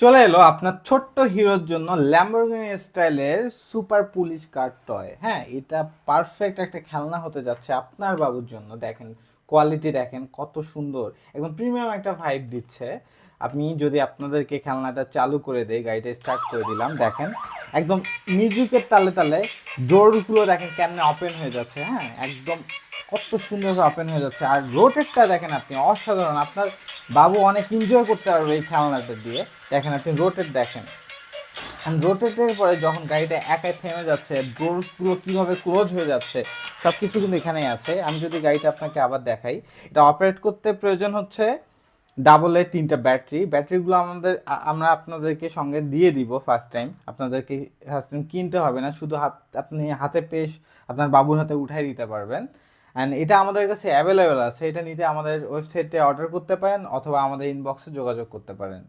চলে এলো আপনার ছোট্ট হিরোর জন্য ল্যাম্বরগিনি স্টাইলের সুপার পুলিশ কার টয়। হ্যাঁ, এটা পারফেক্ট একটা খেলনা হতে যাচ্ছে আপনার বাবুর জন্য। দেখেন কোয়ালিটি, দেখেন কত সুন্দর, একদম প্রিমিয়াম একটা ভাইব দিচ্ছে। আপনি যদি আপনাদেরকে খেলনাটা চালু করে দেই, গাড়িটা স্টার্ট করে দিলাম, দেখেন একদম মিউজিকের তালে তালে ডোরগুলো দেখেন কেমনে ওপেন হয়ে যাচ্ছে। হ্যাঁ, একদম কত সুন্দরভাবে ওপেন হয়ে যাচ্ছে। আর রোটেটটা দেখেন আপনি, অসাধারণ। আপনার বাবু অনেক এনজয় করতে পারবে এই খেলনাটা দিয়ে। দেখেন আপনি রোটেট দেখেন, রোটেটের পরে যখন গাড়িটা একাই থেমে যাচ্ছে, ডোরসগুলো কিভাবে ক্লোজ হয়ে যাচ্ছে, সব কিছু কিন্তু এখানেই আছে। আমি যদি গাড়িটা আপনাকে আবার দেখাই, এটা অপারেট করতে প্রয়োজন হচ্ছে ডাবল এ 3টা ব্যাটারিগুলো আমরা আপনাদেরকে সঙ্গে দিয়ে দিব। ফার্স্ট টাইম আপনাদেরকে ফার্স্ট টাইম কিনতে হবে না, শুধু আপনি হাতে পেয়ে আপনার বাবুর হাতে উঠাই দিতে পারবেন। অ্যান্ড এটা আমাদের কাছে অ্যাভেলেবেল আছে। এটা নিতে আমাদের ওয়েবসাইটে অর্ডার করতে পারেন অথবা আমাদের ইনবক্সে যোগাযোগ করতে পারেন।